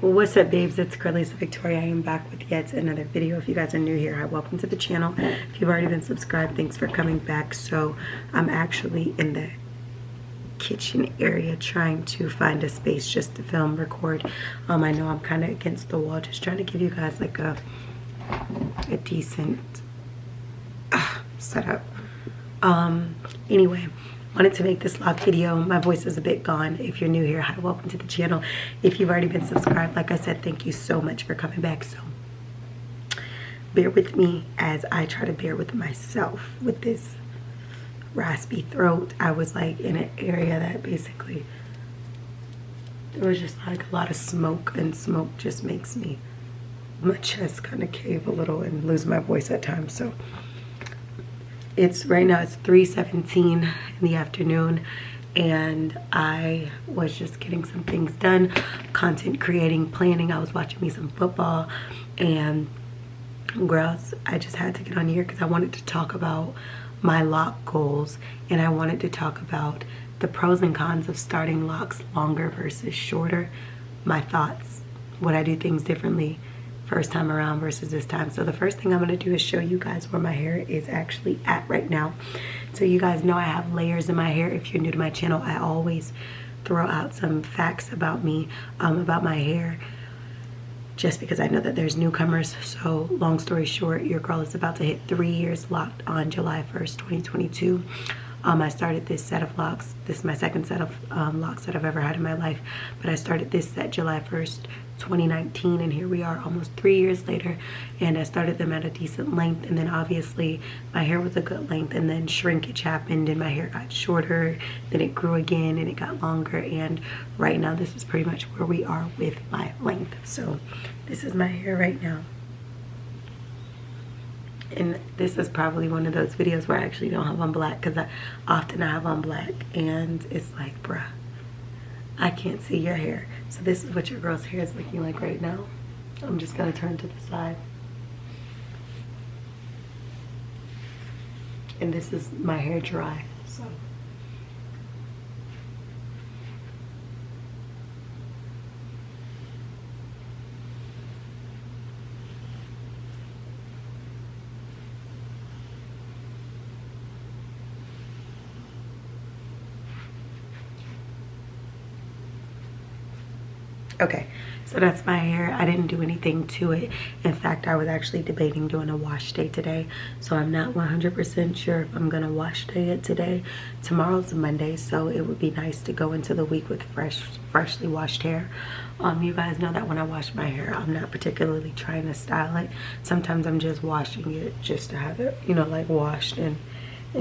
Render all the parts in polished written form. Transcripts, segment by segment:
What's up, babes? It's cralisa Victoria. I am back with yet another video. If you guys are new here, hi, welcome to the channel. If you've already been subscribed, thanks for coming back. So I'm actually in the kitchen area trying to find a space just to film, record. I know I'm kind of against the wall, just trying to give you guys like a decent setup. Anyway, wanted to make this LOC video. My voice is a bit gone. If you're new here, hi, welcome to the channel. If you've already been subscribed, like I said, thank you so much for coming back. So bear with me as I try to bear with myself with this raspy throat. I was like in an area that basically there was just like a lot of smoke, and smoke just makes me, my chest kind of cave a little and lose my voice at times. So it's right now, it's 3:17 in the afternoon, and I was just getting some things done, content creating, planning. I was watching me some football, and girls, I just had to get on here because I wanted to talk about my LOC goals, and I wanted to talk about the pros and cons of starting LOCs longer versus shorter, my thoughts, would I do things differently first time around versus this time. So the first thing I'm going to do is show you guys where my hair is actually at right now. So you guys know I have layers in my hair. If you're new to my channel, I always throw out some facts about me, about my hair, just because I know that there's newcomers. So long story short, your girl is about to hit 3 years locked on July 1st, 2022. I started this set of LOCs. This is my second set of LOCs that I've ever had in my life. But I started this set July 1st, 2019, and here we are almost 3 years later, and I started them at a decent length, and then obviously my hair was a good length, and then shrinkage happened and my hair got shorter, then it grew again and it got longer, and right now this is pretty much where we are with my length. So this is my hair right now, and this is probably one of those videos where I actually don't have on black, because I often have on black and it's like, bruh, I can't see your hair. So this is what your girl's hair is looking like right now. I'm just gonna turn to the side. And this is my hair dry, so. Okay, so that's my hair. I didn't do anything to it. In fact, I was actually debating doing a wash day today, so I'm not 100% sure if I'm gonna wash day it today. Tomorrow's Monday, so it would be nice to go into the week with freshly washed hair. You guys know that when I wash my hair, I'm not particularly trying to style it. Sometimes I'm just washing it just to have it, you know, like washed and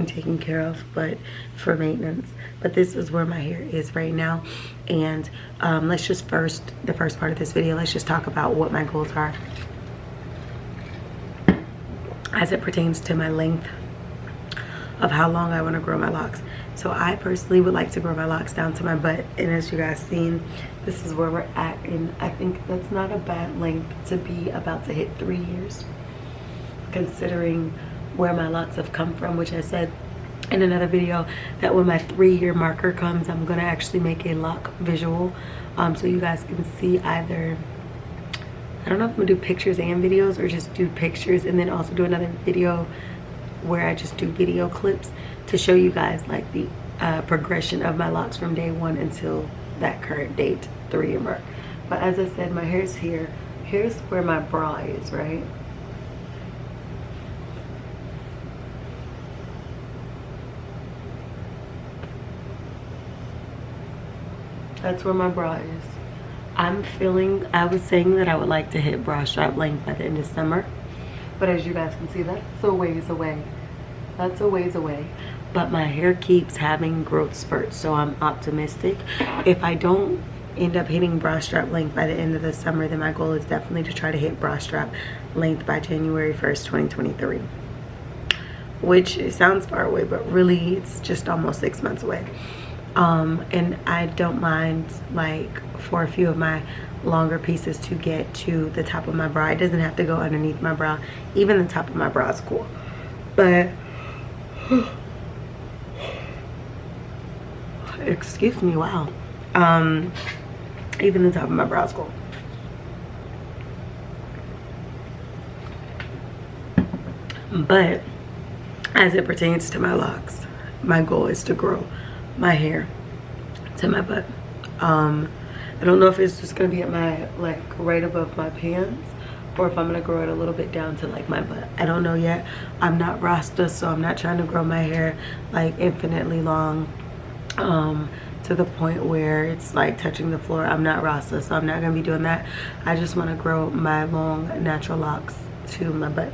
taken care of, but for maintenance. But this is where my hair is right now, and let's just the first part of this video, let's just talk about what my goals are as it pertains to my length of how long I want to grow my locks. So I personally would like to grow my locks down to my butt, and as you guys seen, this is where we're at, and I think that's not a bad length to be about to hit 3 years, considering where my locks have come from, which I said in another video that when my 3-year marker comes, I'm gonna actually make a LOC visual, so you guys can see either, I don't know if I'm gonna do pictures and videos or just do pictures and then also do another video where I just do video clips to show you guys like the progression of my locks from day one until that current date, 3-year mark. But as I said, my hair's here. Here's where my bra is, right? That's where my bra is. I'm feeling, I was saying that I would like to hit bra strap length by the end of summer, but as you guys can see, that's a ways away. That's a ways away. But my hair keeps having growth spurts, so I'm optimistic. If I don't end up hitting bra strap length by the end of the summer, then my goal is definitely to try to hit bra strap length by January 1st, 2023. Which it sounds far away, but really it's just almost 6 months away. And I don't mind, like, for a few of my longer pieces to get to the top of my bra. It doesn't have to go underneath my bra. Even the top of my bra is cool. But excuse me, wow. Even the top of my bra is cool. But as it pertains to my locks, my goal is to grow my hair to my butt. I don't know if it's just gonna be at my, like, right above my pants, or if I'm gonna grow it a little bit down to like my butt. I don't know yet. I'm not Rasta, so I'm not trying to grow my hair like infinitely long, to the point where it's like touching the floor. I'm not Rasta, so I'm not gonna be doing that. I just want to grow my long natural locks to my butt.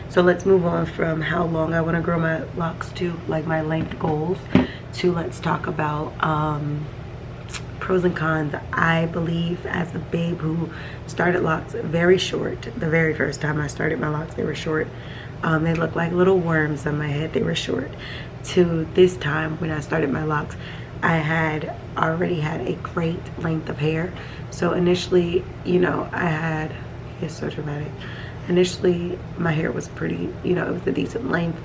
So let's move on from how long I want to grow my locks to, like my length goals, to let's talk about pros and cons. I believe, as a babe who started locks very short, the very first time I started my locks, they were short. They looked like little worms on my head. They were short. To this time when I started my locks, I had already had a great length of hair. So initially, you know, it's so dramatic. Initially, my hair was pretty, you know, it was a decent length.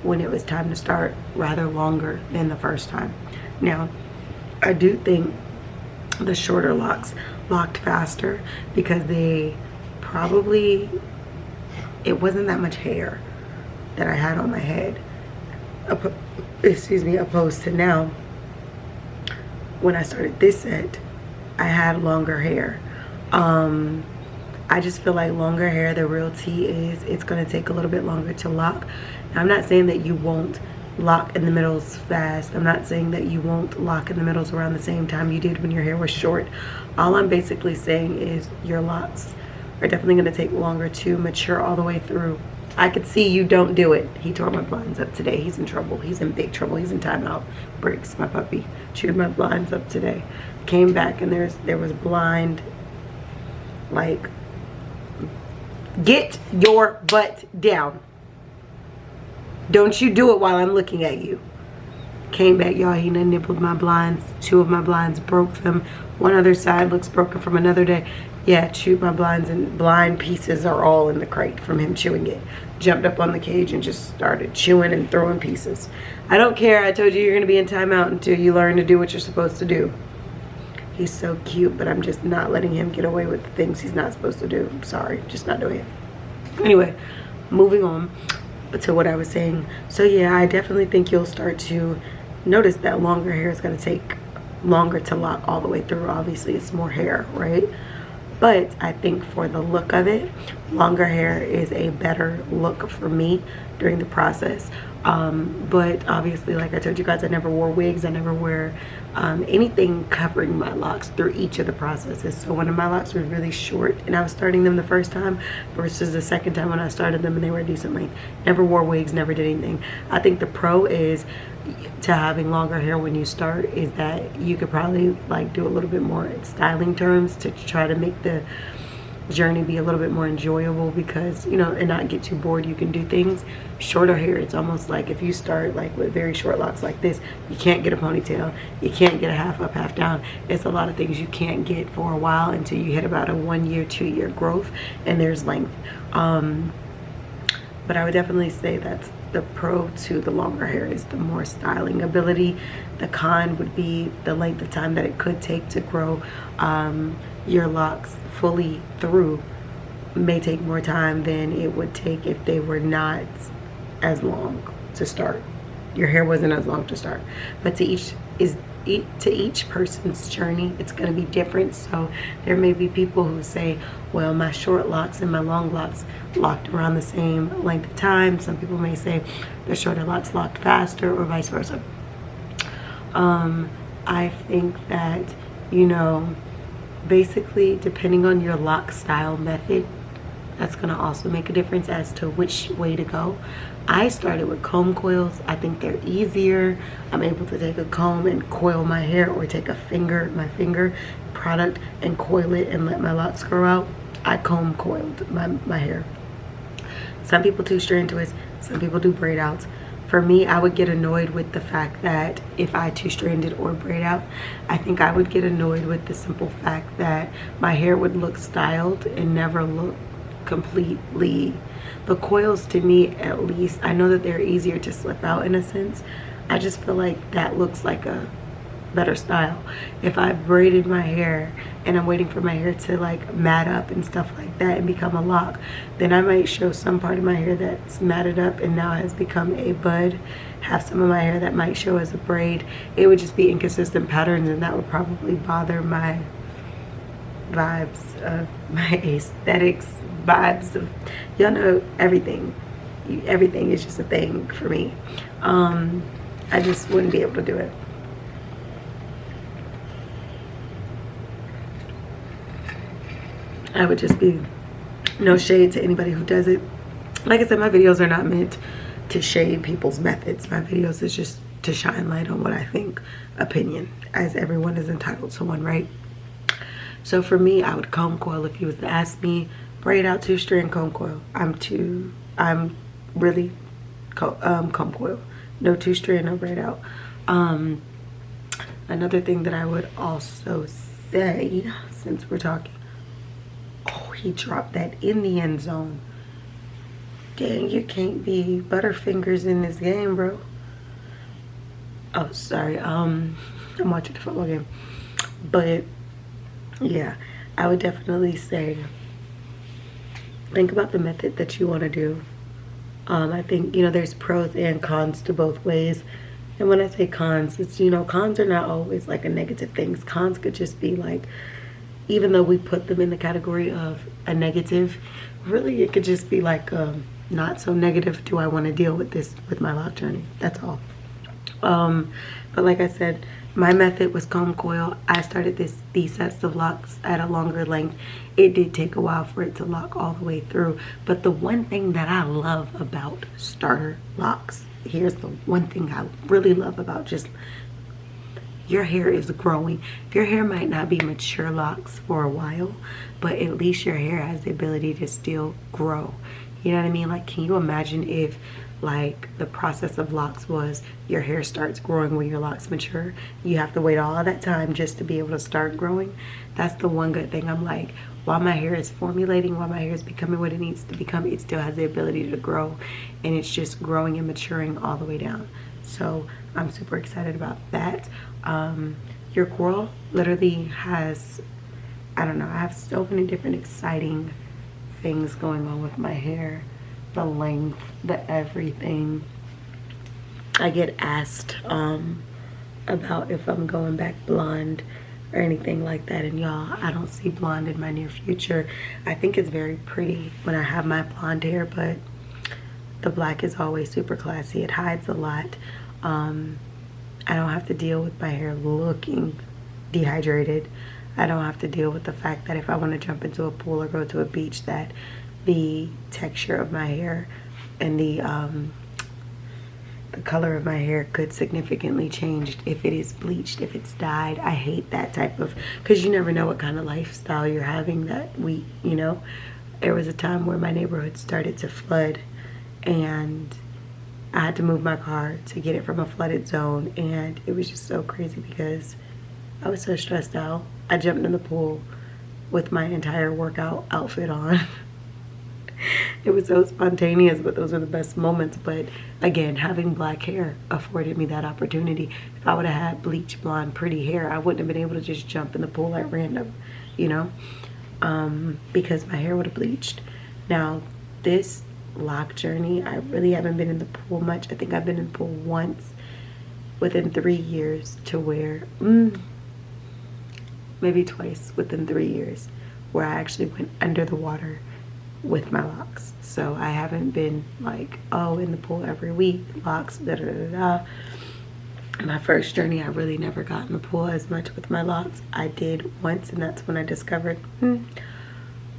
When it was time to start, rather longer than the first time. Now, I do think the shorter locks locked faster because it wasn't that much hair that I had on my head, opposed to now. When I started this set, I had longer hair. I just feel like longer hair, the real tea is it's going to take a little bit longer to lock. Now, I'm not saying that you won't lock in the middles fast. I'm not saying that you won't lock in the middles around the same time you did when your hair was short. All I'm basically saying is your locks are definitely going to take longer to mature all the way through. I could see you don't do it. He tore my blinds up today. He's in trouble. He's in big trouble. He's in timeout. Bricks, my puppy, chewed my blinds up today. Came back and there was blind, like, get your butt down. Don't you do it while I'm looking at you. Came back, y'all. He done nibbled my blinds. 2 of my blinds, broke them. One other side looks broken from another day. Yeah, chewed my blinds, and blind pieces are all in the crate from him chewing it. Jumped up on the cage and just started chewing and throwing pieces. I don't care. I told you you're going to be in timeout until you learn to do what you're supposed to do. He's so cute, but I'm just not letting him get away with the things he's not supposed to do. I'm sorry, just not doing it. Anyway, moving on to what I was saying. So yeah, I definitely think you'll start to notice that longer hair is going to take longer to lock all the way through. Obviously, it's more hair, right? But I think for the look of it, longer hair is a better look for me during the process. But obviously, like I told you guys, I never wore wigs. I never wear anything covering my locks through each of the processes. So one of my locks was really short and I was starting them the first time versus the second time when I started them and they were a decent length. Never wore wigs, never did anything. I think the pro is to having longer hair when you start is that you could probably like do a little bit more in styling terms to try to make the journey be a little bit more enjoyable, because you know, and not get too bored. You can do things. Shorter hair, it's almost like if you start like with very short locks like this, you can't get a ponytail, you can't get a half up, half down. It's a lot of things you can't get for a while until you hit about a 1 year, 2 year growth and there's length. But I would definitely say that's the pro to the longer hair, is the more styling ability. The con would be the length of time that it could take to grow your locks fully through. May take more time than it would take if they were not as long to start. Your hair wasn't as long to start. But to each person's journey, it's going to be different. So there may be people who say, well, my short locks and my long locks locked around the same length of time. Some people may say the shorter locks locked faster, or vice versa. I think that, you know, basically depending on your lock style method, that's going to also make a difference as to which way to go. I started with comb coils. I think they're easier. I'm able to take a comb and coil my hair, or take my finger product and coil it and let my locks grow out. I comb coiled my hair. Some people do strand twists, some people do braid outs. For me, I would get annoyed with the fact that if I two-stranded or braid out, I think I would get annoyed with the simple fact that my hair would look styled and never look completely. The coils, to me at least, I know that they're easier to slip out in a sense. I just feel like that looks like a better style. If I've braided my hair and I'm waiting for my hair to like mat up and stuff like that and become a lock, then I might show some part of my hair that's matted up and now has become a bud, have some of my hair that might show as a braid. It would just be inconsistent patterns, and that would probably bother my vibes of my aesthetics, vibes of, y'all know, everything is just a thing for me. I just wouldn't be able to do it. I would just be, no shade to anybody who does it. Like I said, my videos are not meant to shade people's methods. My videos is just to shine light on what I think, opinion, as everyone is entitled to one, right? So for me, I would comb coil. If you was to ask me, braid out 2-strand comb coil. I'm really comb coil. No 2-strand, no braid out. Another thing that I would also say, since we're talking, oh, he dropped that in the end zone. Dang, you can't be Butterfingers in this game, bro. Oh, sorry. I'm watching the football game. But yeah, I would definitely say, think about the method that you want to do. I think, you know, there's pros and cons to both ways. And when I say cons, it's, you know, cons are not always like a negative thing. Cons could just be like, even though we put them in the category of a negative, really it could just be like, not so negative. Do I want to deal with this with my lock journey? That's all. But like I said, my method was comb coil. I started these sets of locks at a longer length. It did take a while for it to lock all the way through. But the one thing that I love about starter locks, here's the one thing I really love about just your hair is growing. Your hair might not be mature locks for a while, but at least your hair has the ability to still grow. You know what I mean? Like, can you imagine if like the process of locks was your hair starts growing when your locks mature? You have to wait all that time just to be able to start growing. That's the one good thing. I'm like, while my hair is formulating, while my hair is becoming what it needs to become, it still has the ability to grow, and it's just growing and maturing all the way down. So I'm super excited about that. Your girl literally has, I don't know, I have so many different exciting things going on with my hair. The length, the everything. I get asked about if I'm going back blonde or anything like that, and y'all, I don't see blonde in my near future. I think it's very pretty when I have my blonde hair, but the black is always super classy. It hides a lot. I don't have to deal with my hair looking dehydrated. I don't have to deal with the fact that if I want to jump into a pool or go to a beach, that the texture of my hair and the color of my hair could significantly change if it is bleached, if it's dyed. I hate that type of, because you never know what kind of lifestyle you're having that week, you know. There was a time where my neighborhood started to flood, and I had to move my car to get it from a flooded zone, and it was just so crazy because I was so stressed out. I jumped in the pool with my entire workout outfit on. It was so spontaneous, but those are the best moments. But again, having black hair afforded me that opportunity. If I would have had bleach blonde pretty hair, I wouldn't have been able to just jump in the pool at random, you know, because my hair would have bleached. Now this lock journey, I really haven't been in the pool much. I think I've been in the pool once within 3 years, to where maybe twice within 3 years, where I actually went under the water with my locks. So I haven't been like, oh, in the pool every week, locks, da da da da. My first journey, I really never got in the pool as much with my locks. I did once, and that's when I discovered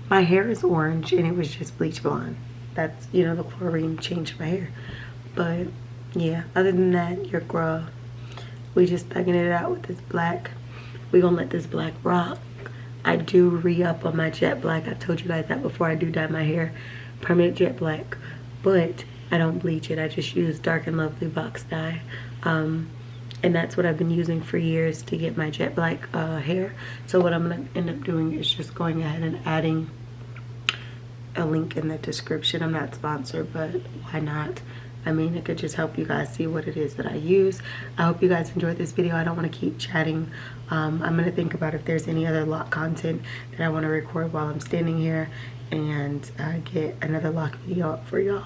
my hair is orange and it was just bleach blonde. That's, you know, the chlorine changed my hair. But yeah, other than that, your girl, we just thugging it out with this black. We gonna let this black rock. I do re-up on my jet black. I've told you guys that before. I do dye my hair permanent jet black, but I don't bleach it. I just use Dark and Lovely box dye, and that's what I've been using for years to get my jet black hair. So what I'm gonna end up doing is just going ahead and adding a link in the description. I'm not sponsored, but why not? I mean, it could just help you guys see what it is that I use. I hope you guys enjoyed this video. I don't want to keep chatting. I'm going to think about if there's any other LOC content that I want to record while I'm standing here and get another LOC video up for y'all.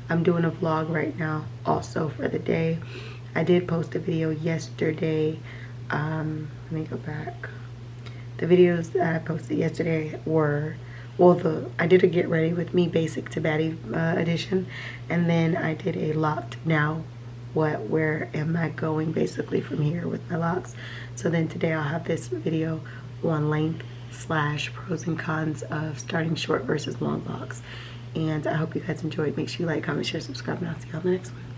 I'm doing a vlog right now also for the day. I did post a video yesterday. Let me go back. The videos that I posted yesterday were, well, I did a get ready with me basic to baddie edition, and then I did a locked now where am I going basically from here with my locks. So then today I'll have this video on length / pros and cons of starting short versus long locks. And I hope you guys enjoyed. Make sure you like, comment, share, subscribe, and I'll see you on the next one.